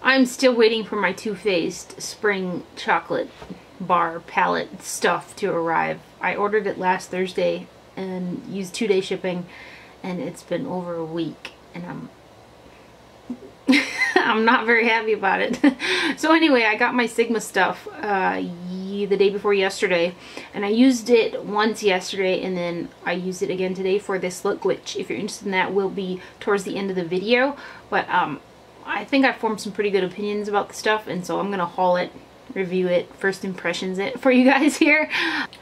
I'm still waiting for my Too Faced spring chocolate bar palette stuff to arrive. I ordered it last Thursday and used 2-day shipping, and it's been over a week, and I'm not very happy about it. So anyway, I got my Sigma stuff the day before yesterday, and I used it once yesterday, and then I used it again today for this look, which if you're interested in that will be towards the end of the video. But I think I formed some pretty good opinions about the stuff, and so I'm gonna haul it, review it, first impressions it for you guys here.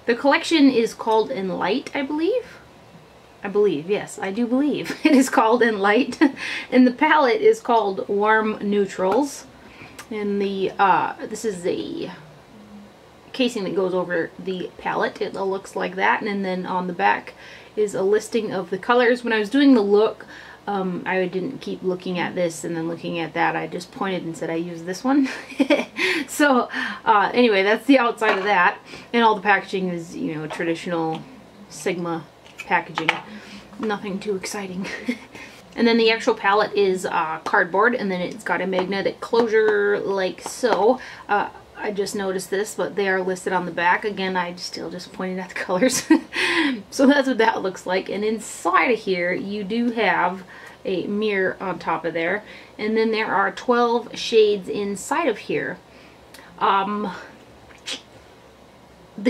The collection is called Enlight, I believe. Yes, I do believe it is called Enlight. And the palette is called Warm Neutrals. And the this is a casing that goes over the palette. It looks like that, and then on the back is a listing of the colors. When I was doing the look, I didn't keep looking at this and then looking at that. I just pointed and said I use this one. So anyway, that's the outside of that, and all the packaging is, you know, traditional Sigma packaging. Nothing too exciting. And then the actual palette is cardboard, and then it's got a magnetic closure like so. I just noticed this, but they are listed on the back. Again, I still just pointed at the colors. So that's what that looks like. And inside of here, you do have a mirror on top of there. And then there are 12 shades inside of here. The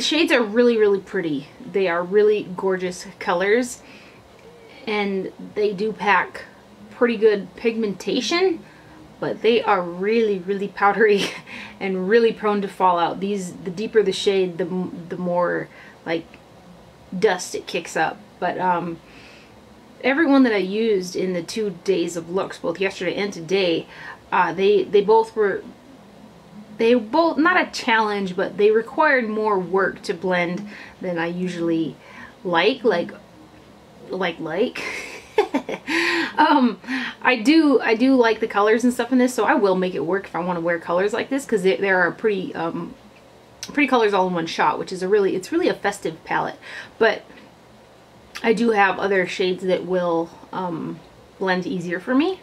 shades are really, really pretty. They are really gorgeous colors. And they do pack pretty good pigmentation, but they are really, really powdery and really prone to fallout. The deeper the shade, the more like dust it kicks up. But everyone that I used in the 2 days of looks, both yesterday and today, they both not a challenge, but they required more work to blend than I usually like. I do like the colors and stuff in this, so I will make it work if I want to wear colors like this, because there are pretty colors all in one shot, which is it's really a festive palette. But I do have other shades that will blend easier for me.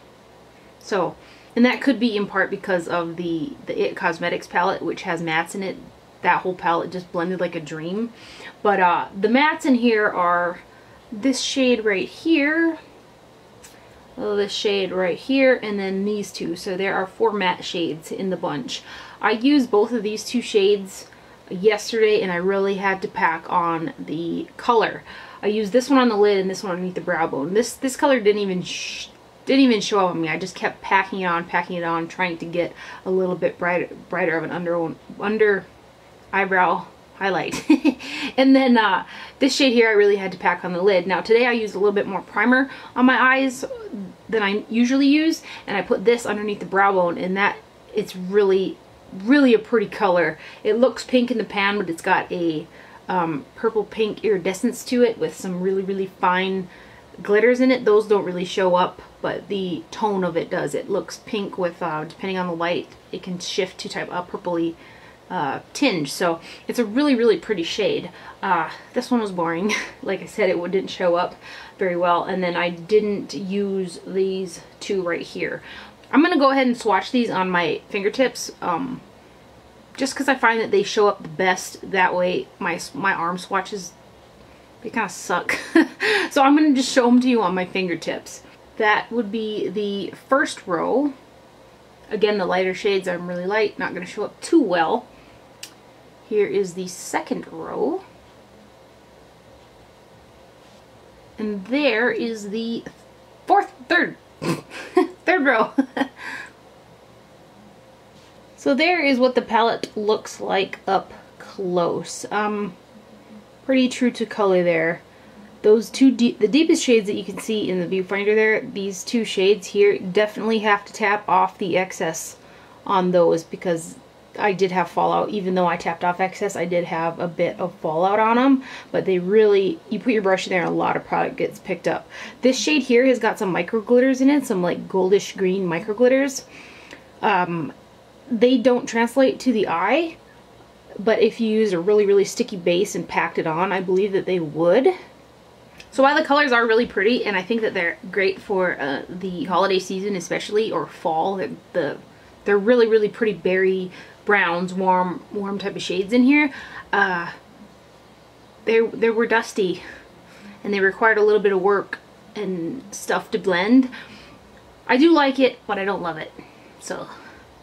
So, and that could be in part because of the It Cosmetics palette, which has mattes in it. That whole palette just blended like a dream. But the mattes in here are this shade right here, this shade right here, and then these two. So there are 4 matte shades in the bunch. I used both of these 2 shades yesterday, and I really had to pack on the color. I used this one on the lid and this one underneath the brow bone. This color didn't even show up on me. I just kept packing it on, trying to get a little bit brighter of an under eyebrow highlight. And then this shade here I really had to pack on the lid. Now today I used a little bit more primer on my eyes than I usually use, and I put this underneath the brow bone, and it's really a pretty color. It looks pink in the pan, but it's got a purple pink iridescence to it with some really fine glitters in it. Those don't really show up, but the tone of it does. It looks pink with depending on the light, it can shift to type a purpley tinge. So it's a really pretty shade. This one was boring. Like I said, it didn't show up very well. And then I didn't use these 2 right here. I'm gonna go ahead and swatch these on my fingertips, just because I find that they show up the best that way. My arm swatches, they kind of suck. So I'm gonna just show them to you on my fingertips. That would be the first row. Again, the lighter shades are really light, not gonna show up too well. Here is the second row. And there is the third row. So there is what the palette looks like up close. Pretty true to color there. Those the deepest shades that you can see in the viewfinder there, these 2 shades here, definitely have to tap off the excess on those, because I did have fallout. Even though I tapped off excess, I did have a bit of fallout on them, but they really, you put your brush in there and a lot of product gets picked up. This shade here has got some micro glitters in it, some like goldish green micro glitters. They don't translate to the eye, but if you use a really sticky base and packed it on, I believe that they would. So while the colors are really pretty, and I think that they're great for the holiday season especially, or fall, they're They're really, really pretty berry browns, warm type of shades in here. They were dusty and they required a little bit of work and stuff to blend. I do like it, but I don't love it. So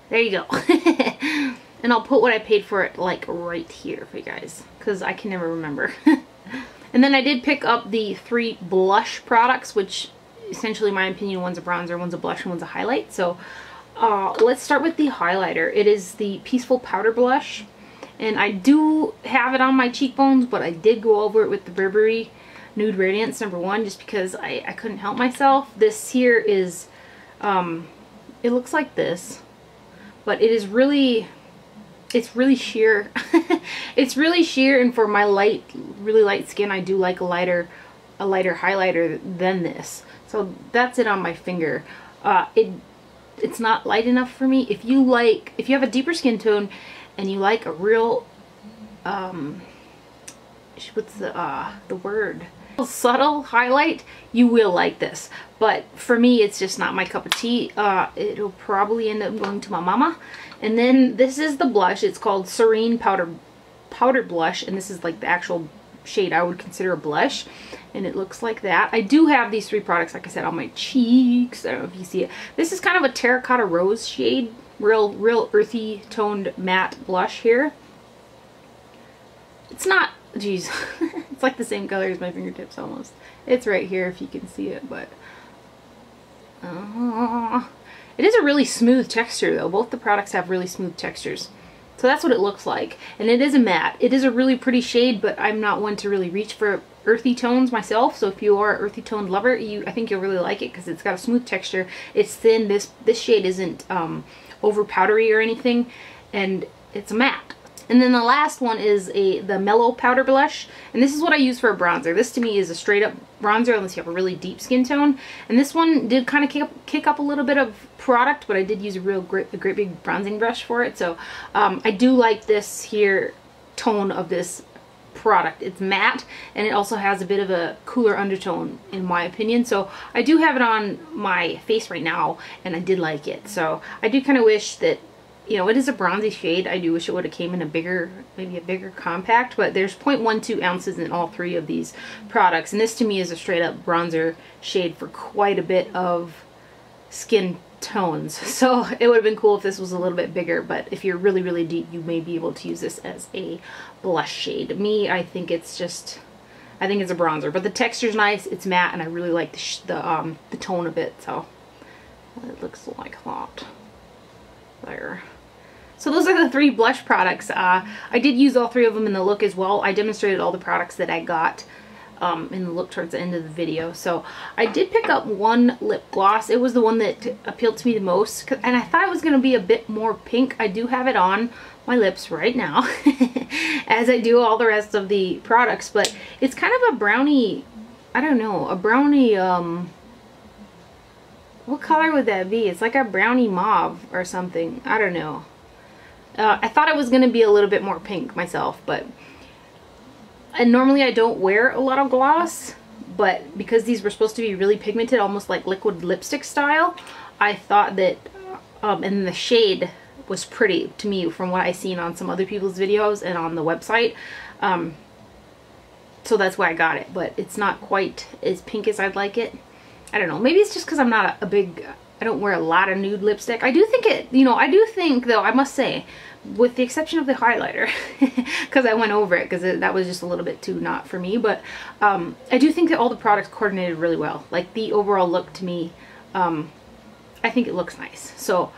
there you go. And I'll put what I paid for it like right here for you guys, because I can never remember. And then I did pick up the 3 blush products, which essentially, in my opinion, one's a bronzer, one's a blush, and one's a highlight. So let's start with the highlighter. It is the Peaceful Powder Blush. And I do have it on my cheekbones, but I did go over it with the Burberry Nude Radiance #1 just because I couldn't help myself. This here is, it looks like this, but it is really, it's really sheer. It's really sheer, and for my really light skin, I do like a lighter highlighter than this. So that's it on my finger. It's not light enough for me. If you have a deeper skin tone and you like a real, what's the word? Subtle highlight, you will like this. But for me, it's just not my cup of tea. It'll probably end up going to my mama. And then this is the blush. It's called Serene Powder Blush, and this is like the actual shade I would consider a blush, and it looks like that. I do have these 3 products, like I said, on my cheeks. I don't know if you see it. This is kind of a terracotta rose shade, real earthy toned matte blush here. It's not, geez, it's like the same color as my fingertips almost. It's right here if you can see it, but it is a really smooth texture though. Both the products have really smooth textures. So that's what it looks like. And it is a matte. It is a really pretty shade, but I'm not one to really reach for earthy tones myself. So if you are an earthy toned lover, I think you'll really like it because it's got a smooth texture. It's thin. This shade isn't over powdery or anything, and it's a matte. And then the last one is the Mellow Powder Blush, and this is what I use for a bronzer. This to me is a straight up bronzer unless you have a really deep skin tone. And this one did kind of kick up a little bit of product, but I did use a great big bronzing brush for it. So I do like this here tone of this product. It's matte, and it also has a bit of a cooler undertone in my opinion. So I do have it on my face right now, and I did like it. So I do kind of wish that, you know, it is a bronzy shade. I do wish it would have came in a bigger, maybe a bigger compact, but there's 0.12 ounces in all 3 of these products. And this to me is a straight up bronzer shade for quite a bit of skin tones. So it would have been cool if this was a little bit bigger, but if you're really, really deep, you may be able to use this as a blush shade. Me, I think it's just, I think it's a bronzer, but the texture's nice, it's matte, and I really like the tone of it, so it looks like that. There. So those are the 3 blush products. I did use all 3 of them in the look as well. I demonstrated all the products that I got in the look towards the end of the video. So I did pick up one lip gloss. It was the one that appealed to me the most, and I thought it was going to be a bit more pink. I do have it on my lips right now as I do all the rest of the products, but it's kind of a brownie, I don't know, a brownie, what color would that be? It's like a brownie mauve or something. I don't know. I thought it was going to be a little bit more pink myself, but and normally I don't wear a lot of gloss, but because these were supposed to be really pigmented, almost like liquid lipstick style, I thought that, and the shade was pretty to me from what I've seen on some other people's videos and on the website. So that's why I got it, but it's not quite as pink as I'd like it. I don't know, maybe it's just because I'm not I don't wear a lot of nude lipstick. I do think it, you know, I do think though, I must say, with the exception of the highlighter, because I went over it because that was just a little bit too not for me, but I do think that all the products coordinated really well. Like the overall look to me, I think it looks nice. So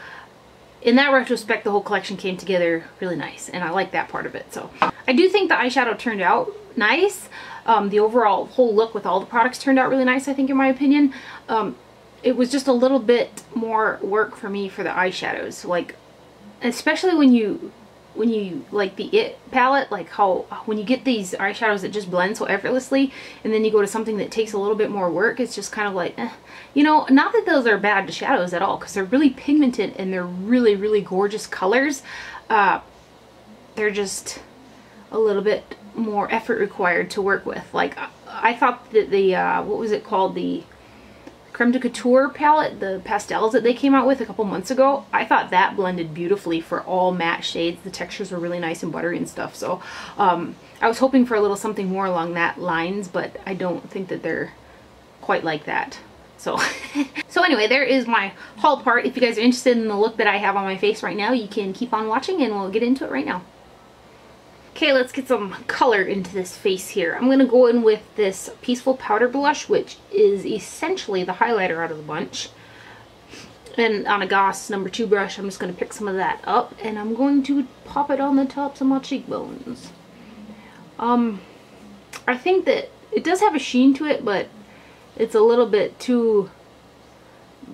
in that retrospect, the whole collection came together really nice, and I like that part of it. So I do think the eyeshadow turned out nice. The overall whole look with all the products turned out really nice, I think, in my opinion. It was just a little bit more work for me for the eyeshadows, like especially when you like the It palette, like how when you get these eyeshadows that just blend so effortlessly, and then you go to something that takes a little bit more work, it's just kind of like, you know, not that those are bad shadows at all, because they're really pigmented and they're really, really gorgeous colors. They're just a little bit more effort required to work with. Like I thought that the what was it called, the Creme de Couture palette, the pastels that they came out with a couple months ago. I thought that blended beautifully for all matte shades. The textures were really nice and buttery and stuff. So I was hoping for a little something more along that lines, but I don't think that they're quite like that. So, so anyway, there is my haul part. If you guys are interested in the look that I have on my face right now, you can keep on watching and we'll get into it right now. Okay, let's get some color into this face here. I'm going to go in with this Peaceful Powder Blush, which is essentially the highlighter out of the bunch. And on a Goss number 2 brush, I'm just going to pick some of that up and I'm going to pop it on the tops of my cheekbones. I think that it does have a sheen to it, but it's a little bit too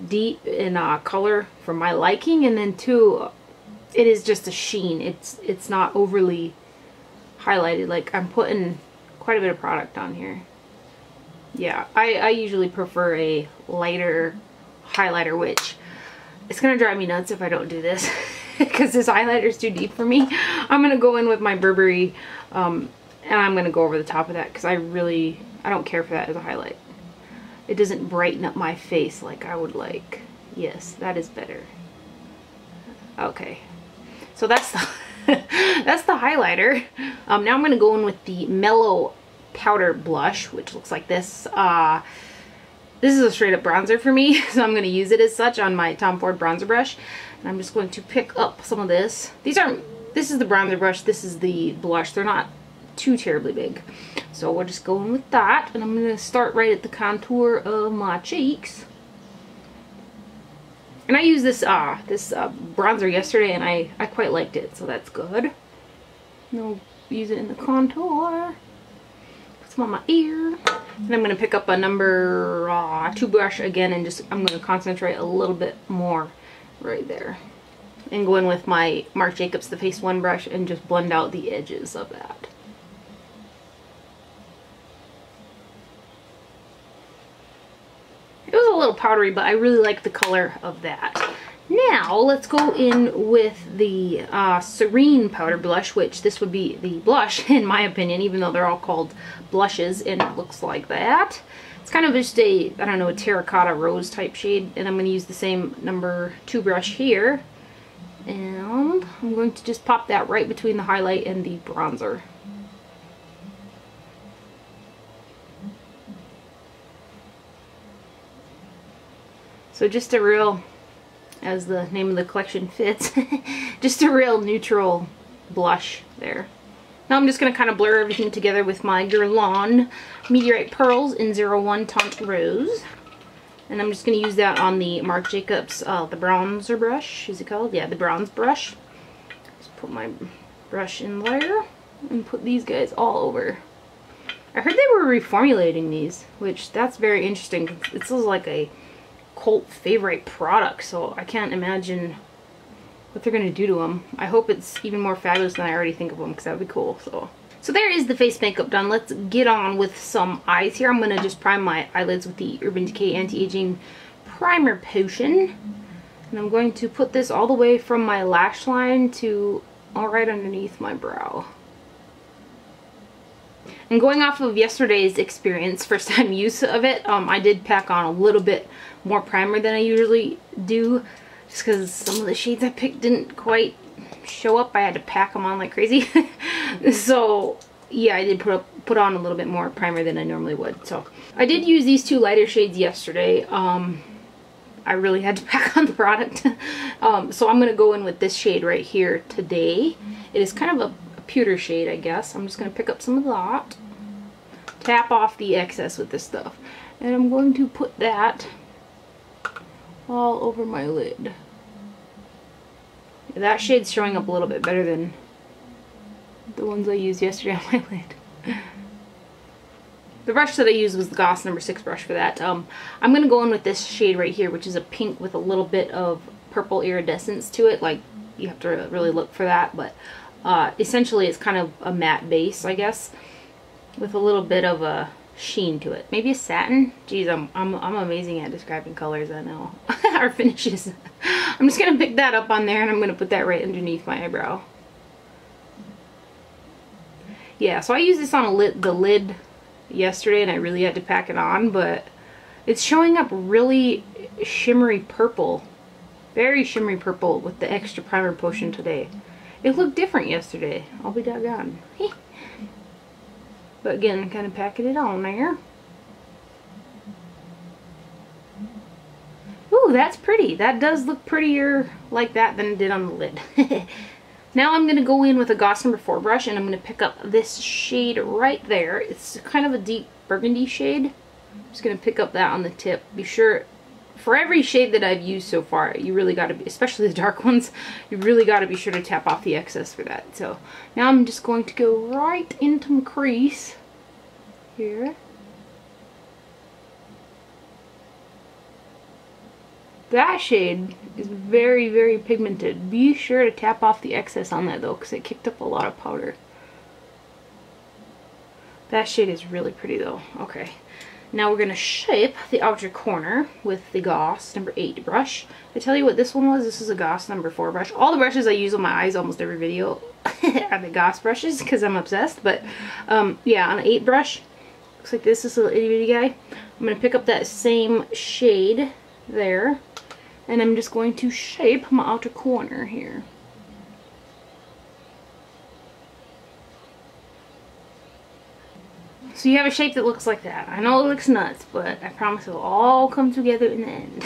deep in color for my liking, and then too, it is just a sheen. It's not overly highlighted. Like, I'm putting quite a bit of product on here. Yeah, I usually prefer a lighter highlighter, which it's gonna drive me nuts if I don't do this because this highlighter is too deep for me. I'm gonna go in with my Burberry and I'm gonna go over the top of that because I don't care for that as a highlight. It doesn't brighten up my face like I would like. Yes, that is better. Okay, so that's the that's the highlighter. Now I'm going to go in with the Mellow Powder Blush, which looks like this. This is a straight up bronzer for me, so I'm going to use it as such on my Tom Ford bronzer brush. And I'm just going to pick up some of this. This is the bronzer brush, this is the blush. They're not too terribly big. So we're just going with that, and I'm going to start right at the contour of my cheeks. And I used this bronzer yesterday, and I quite liked it, so that's good. And I'll use it in the contour. Put some on my ear. And I'm going to pick up a number 2 brush again, and I'm going to concentrate a little bit more right there. And go in with my Marc Jacobs The Face 1 brush and just blend out the edges of that. It was a little powdery, but I really like the color of that. Now, let's go in with the Serene powder blush, which this would be the blush, in my opinion, even though they're all called blushes, and it looks like that. It's kind of just a, I don't know, a terracotta rose type shade, and I'm going to use the same number 2 brush here. And I'm going to just pop that right between the highlight and the bronzer. So just a real, as the name of the collection fits, just a real neutral blush there. Now I'm just going to kind of blur everything together with my Guerlain Meteorite Pearls in 01 Taunt Rose. And I'm just going to use that on the Marc Jacobs, the bronzer brush, is it called? Yeah, the bronze brush. Just put my brush in there and put these guys all over. I heard they were reformulating these, which that's very interesting. This is like a cult favorite product, so I can't imagine what they're going to do to them. I hope it's even more fabulous than I already think of them, because that would be cool. So there is the face makeup done. Let's get on with some eyes here. I'm going to just prime my eyelids with the Urban Decay Anti-Aging Primer Potion. And I'm going to put this all the way from my lash line to all right underneath my brow. And going off of yesterday's experience, first time use of it, I did pack on a little bit more primer than I usually do, just because some of the shades I picked didn't quite show up. I had to pack them on like crazy. So yeah, I did put on a little bit more primer than I normally would. So I did use these 2 lighter shades yesterday. I really had to pack on the product. So I'm going to go in with this shade right here today. It is kind of a pewter shade, I guess. I'm just going to pick up some of that, tap off the excess with this stuff, and I'm going to put that all over my lid. That shade's showing up a little bit better than the ones I used yesterday on my lid. The brush that I used was the Goss number 6 brush for that. I'm going to go in with this shade right here, which is a pink with a little bit of purple iridescence to it. Like, you have to really look for that, but essentially it's kind of a matte base, I guess, with a little bit of a sheen to it. Maybe a satin? Geez, I'm amazing at describing colors, I know. Or finishes. I'm just going to pick that up on there, and I'm going to put that right underneath my eyebrow. Yeah, so I used this on the lid yesterday, and I really had to pack it on, but It's showing up really shimmery purple. Very shimmery purple with the extra primer potion today. It looked different yesterday. I'll be doggone. But again, kind of packing it on there. Ooh, that's pretty. That does look prettier like that than it did on the lid. Now I'm going to go in with a Goss number 4 brush, and I'm going to pick up this shade right there. It's kind of a deep burgundy shade. I'm just going to pick up that on the tip. Be sure, for every shade that I've used so far, you really got to be, especially the dark ones, you really got to be sure to tap off the excess for that. So now I'm just going to go right into my crease here. That shade is very, very pigmented. Be sure to tap off the excess on that though, because it kicked up a lot of powder. That shade is really pretty though. Okay, now we're going to shape the outer corner with the Goss number 8 brush. I tell you what this one was. This is a Goss number 4 brush. All the brushes I use on my eyes almost every video are the Goss brushes because I'm obsessed. But yeah, on an 8 brush, looks like this is a little itty bitty guy. I'm going to pick up that same shade there. And I'm just going to shape my outer corner here. So you have a shape that looks like that. I know it looks nuts, but I promise it'll all come together in the end.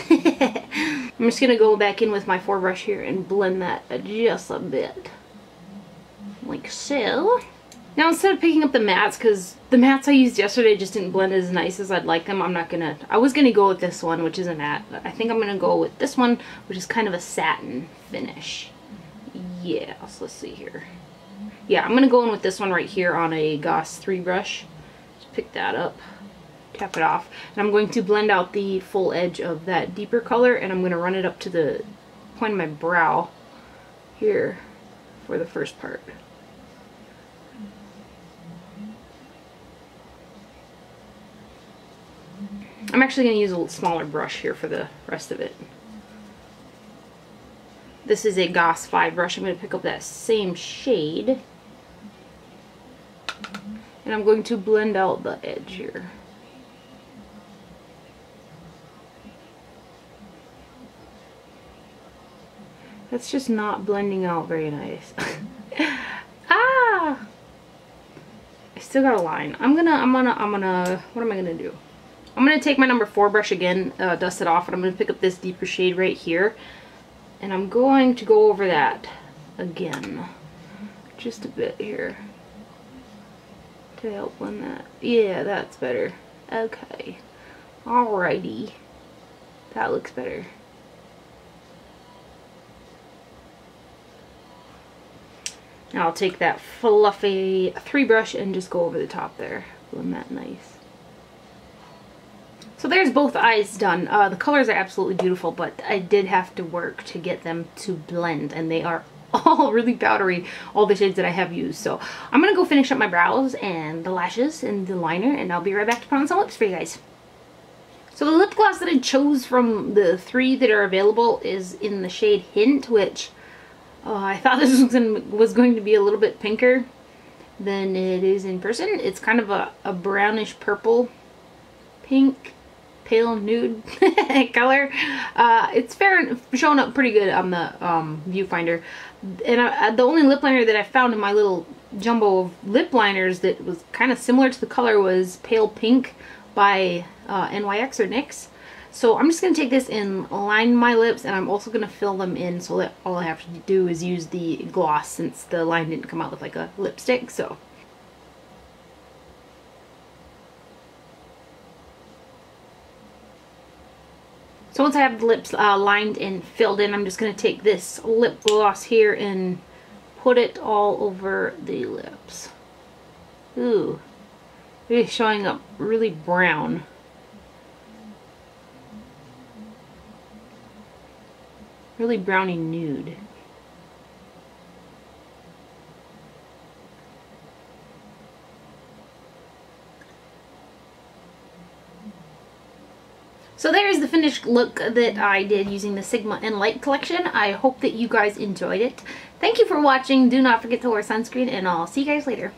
I'm just going to go back in with my 4 brush here and blend that just a bit. Like so. Now instead of picking up the mattes, because the mattes I used yesterday just didn't blend as nice as I'd like them, I was going to go with this one, which is a matte, but I think I'm going to go with this one, which is kind of a satin finish. Yeah, so let's see here. Yeah, I'm going to go in with this one right here on a Goss 3 brush. Just pick that up, tap it off, and I'm going to blend out the full edge of that deeper color, and I'm going to run it up to the point of my brow here for the first part. I'm actually going to use a little smaller brush here for the rest of it. This is a Goss 5 brush. I'm going to pick up that same shade. And I'm going to blend out the edge here. That's just not blending out very nice. Ah! I still got a line. What am I gonna do? I'm going to take my number 4 brush again, dust it off, and I'm going to pick up this deeper shade right here. And I'm going to go over that again. Just a bit here. To help blend that. Yeah, that's better. Okay. Alrighty. That looks better. Now I'll take that fluffy 3 brush and just go over the top there. Blend that nice. So there's both eyes done. The colors are absolutely beautiful, but I did have to work to get them to blend, and they are all really powdery, all the shades that I have used. So I'm going to go finish up my brows and the lashes and the liner, and I'll be right back to put on some lips for you guys. So the lip gloss that I chose from the 3 that are available is in the shade Hint, which I thought this was going to be a little bit pinker than it is in person. It's kind of a brownish purple, pink, pale nude color. It's showing up pretty good on the viewfinder. And the only lip liner that I found in my little jumbo of lip liners that was kind of similar to the color was Pale Pink by NYX or NYX. So I'm just going to take this and line my lips, and I'm also going to fill them in so that all I have to do is use the gloss, since the line didn't come out with like a lipstick. So once I have the lips lined and filled in, I'm just going to take this lip gloss here and put it all over the lips. Ooh, it's showing up really brown. Really browny nude. So there's the finished look that I did using the Sigma Enlight collection. I hope that you guys enjoyed it. Thank you for watching. Do not forget to wear sunscreen, and I'll see you guys later.